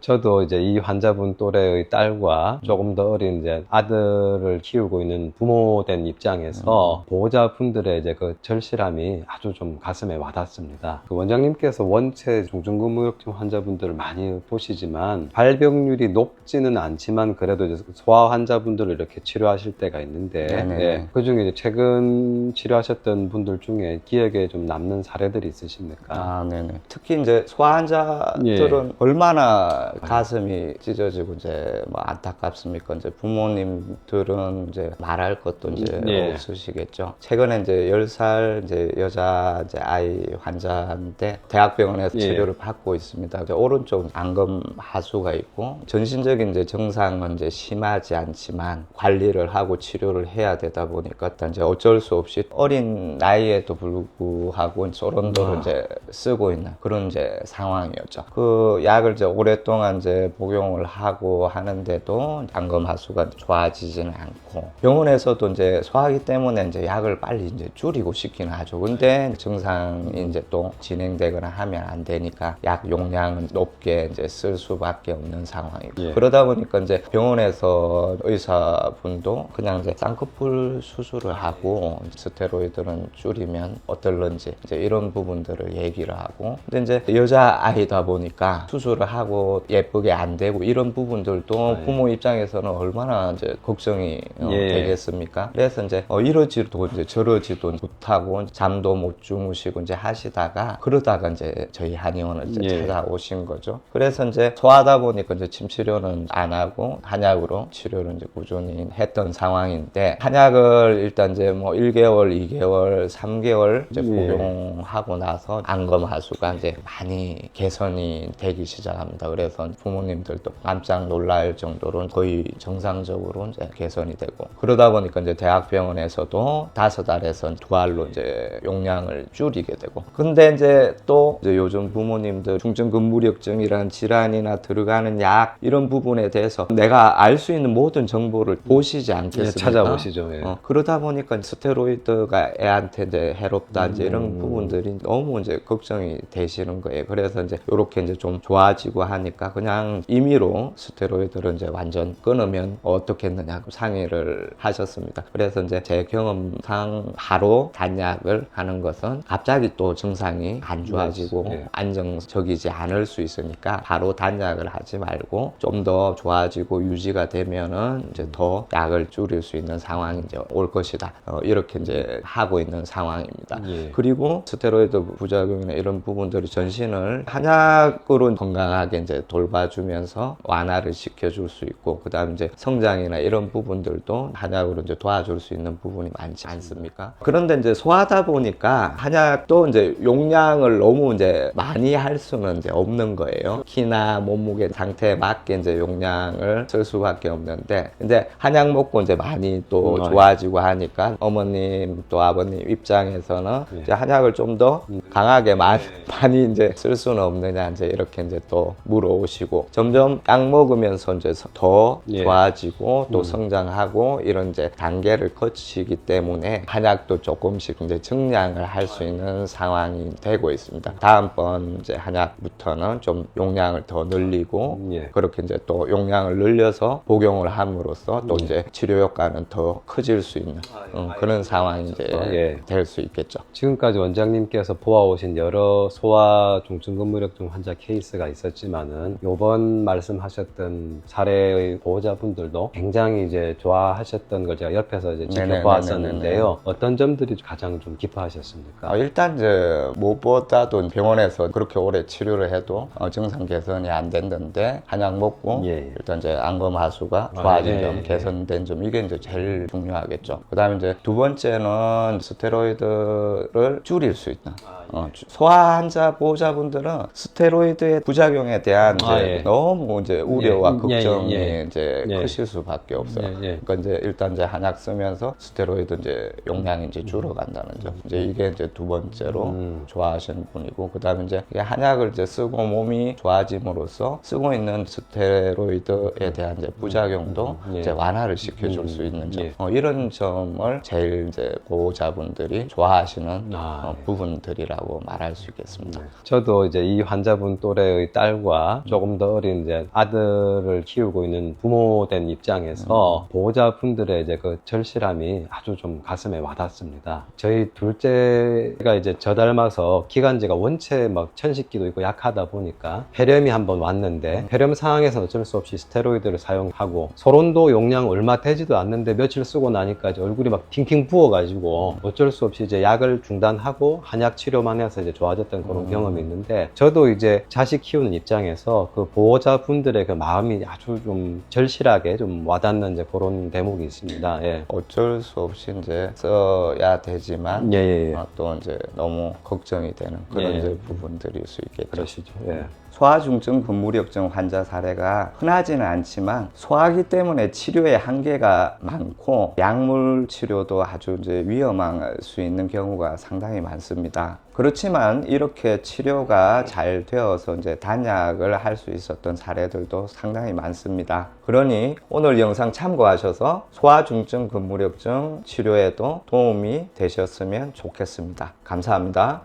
저도 이제 이 환자분 또래의 딸과 조금 더 어린 이제 아들을 키우고 있는 부모된 입장에서 보호자분들의 이제 그 절실함이 아주 좀 가슴에 와닿습니다. 그 원장님께서 원체 중증근무역증 환자분들을 많이 보시지만 발병률이 높지는 않지만 그래도 이제 소아 환자분들을 이렇게 치료하실 때가 있는데 예, 그중에 이제 최근 치료하셨던 분들 중에 기억에 좀 남는 사례들이 있으십니까? 네네. 특히 이제 소아 환자들은 얼마나 가슴이 찢어지고 이제 뭐 안타깝습니까? 이제 부모님들은 이제 말할 것도 이제 없으시겠죠. 최근에 이제 10살 이제 여자 이제 아이 환자인데 대학병원에서 치료를 받고 있습니다. 이제 오른쪽 안검 하수가 있고 전신적인 이제 증상은 이제 심하지 않지만 관리를 하고 치료를 해야 되다 보니까 이제 어쩔 수 없이 어린 나이에도 불구하고 소론도를 이제 쓰고 있는 그런 이제 상황이었죠. 그 약을 이제 오랫동안 이제 복용을 하고 하는데도 안검 하수가 좋아지지는 않고 병원에서도 이제 소화기 때문에 이제 약을 빨리 이제 줄이고 싶기는 하죠. 근데 증상이 이제 또 진행되거나 하면 안 되니까 약 용량은 높게 이제 쓸 수밖에 없는 상황이고 그러다 보니까 이제 병원에서 의사분도 그냥 이제 쌍꺼풀 수술을 하고 스테로이드는 줄이면 어떨런지 이제 이런 부분들을 얘기를 하고 근데 이제 여자 아이다 보니까 수술을 하고 예쁘게 안 되고 이런 부분들도 부모 입장에서는 얼마나 이제 걱정이 되겠습니까? 그래서 이제 이러지도 이제 저러지도 못하고 잠도 못 주무시고 이제 하시다가 그러다가 이제 저희 한의원을 이제 찾아오신 거죠. 그래서 이제 소하다 보니까 이제 침 치료는 안 하고 한약으로 치료를 이제 꾸준히 했던 상황인데 한약을 일단 이제 뭐 1개월, 2개월, 3개월 이제 복용하고 나서 안검 하수가 이제 많이 개선이 되기 시작합니다. 그래서 부모님들도 깜짝 놀랄 정도로 거의 정상적으로 이제 개선이 되고 그러다 보니까 이제 대학병원에서도 5알에서 2알로 이제 용량을 줄이게 되고 근데 이제 또 이제 요즘 부모님들 중증근무력증이라는 질환이나 들어가는 약 이런 부분에 대해서 내가 알 수 있는 모든 정보를 보시지 않겠습니까? 찾아보시죠. 그러다 보니까 스테로이드가 애한테 이제 해롭다 이제 이런 부분들이 너무 이제 걱정이 되시는 거예요. 그래서 이제 이렇게 이제 좀 좋아지고 하니까 그냥 임의로 스테로이드를 이제 완전 끊으면 어떻겠느냐 상의를 하셨습니다. 그래서 이제 제 경험상 바로 단약을 하는 것은 갑자기 또 증상이 안 좋아지고 안정적이지 않을 수 있으니까 바로 단약을 하지 말고 좀 더 좋아지고 유지가 되면은 이제 더 약을 줄일 수 있는 상황이 이제 올 것이다. 이렇게 이제 하고 있는 상황입니다. 그리고 스테로이드 부작용이나 이런 부분들이 전신을 한약으로 건강하게 이제 돌봐주면서 완화를 시켜줄 수 있고 그다음 이제 성장이나 이런 부분들도 한약으로 이제 도와줄 수 있는 부분이 많지 않습니까? 그런데 이제 소하다 보니까 한약도 이제 용량을 너무 이제 많이 할 수는 이제 없는 거예요. 키나 몸무게 상태에 맞게 이제 용량을 쓸 수밖에 없는데 근데 한약 먹고 이제 많이 또 좋아지고 하니까 어머님 또 아버님 입장에서는 이제 한약을 좀 더 강하게 많이 이제 쓸 수는 없느냐 이제 이렇게 이제 또 물어오시고 점점 약 먹으면서 이제 더 좋아지고 또 성장하고 이런 이제 단계를 거치기 때문에 한약도 조금씩 이제 증량을 할 수 있는 상황이 되고 있습니다. 다음번 이제 한약부터는 좀 용량을 더 늘리고 그렇게 이제 또 용량을 늘려서 복용을 함으로써 또 이제 치료 효과는 더 커질 수 있는 그런 상황이 이제 될 수 있겠죠. 지금까지 원장님께서 보아오신 여러 소아 중증근무력증 환자 케이스가 있었지만은 요번 말씀하셨던 사례의 보호자분들도 굉장히 이제 좋아하셨던 걸 제가 옆에서 이제 지켜보았었는데요. 어떤 점들이 가장 좀 기뻐하셨습니까? 일단 이제 무엇보다도 병원에서 그렇게 오래 치료를 해도 증상 개선이 안 됐는데 한약 먹고 일단 이제 안검 하수가 좋아진 점, 개선된 점 이게 이제 제일 중요하겠죠. 그다음에 이제 두 번째는 스테로이드를 줄일 수 있다. 소아 환자 보호자분들은 스테로이드의 부작용에 대한 이제 너무 이제 우려와 걱정이 이제 크실 수밖에 없어요. 그러니까 이제 일단 이제 한약 쓰면서 스테로이드 이제 용량이 이제 줄어간다는 점. 이제 이게 이제 두 번째로 좋아하시는 분이고, 그다음에 이제 한약을 이제 쓰고 몸이 좋아짐으로써 쓰고 있는 스테로이드에 대한 이제 부작용도 이제 완화를 시켜줄 수 있는 점. 이런 점을 제일 이제 보호자분들이 좋아하시는 부분들이라 치료라고 말할 수 있겠습니다. 저도 이제 이 환자분 또래의 딸과 조금 더 어린 이제 아들을 키우고 있는 부모된 입장에서 보호자분들의 이제 그 절실함이 아주 좀 가슴에 와닿습니다. 저희 둘째가 이제 저 닮아서 기관지가 원체 막 천식기도 있고 약하다 보니까 폐렴이 한번 왔는데 폐렴 상황에서 어쩔 수 없이 스테로이드를 사용하고 소론도 용량 얼마 되지도 않는데 며칠 쓰고 나니까 이제 얼굴이 막 팅팅 부어가지고 어쩔 수 없이 이제 약을 중단하고 한약 치료만 해서 이제 좋아졌던 그런 경험이 있는데, 저도 이제 자식 키우는 입장에서 그 보호자분들의 그 마음이 아주 좀 절실하게 좀 와닿는 이제 그런 대목이 있습니다. 예. 어쩔 수 없이 이제 써야 되지만 예. 또 이제 너무 걱정이 되는 그런 예. 이제 부분들일 수 있겠죠. 그러시죠. 예. 소아중증 근무력증 환자 사례가 흔하지는 않지만 소화기 때문에 치료에 한계가 많고 약물 치료도 아주 이제 위험할 수 있는 경우가 상당히 많습니다. 그렇지만 이렇게 치료가 잘 되어서 이제 단약을 할 수 있었던 사례들도 상당히 많습니다. 그러니 오늘 영상 참고하셔서 소아중증 근무력증 치료에도 도움이 되셨으면 좋겠습니다. 감사합니다.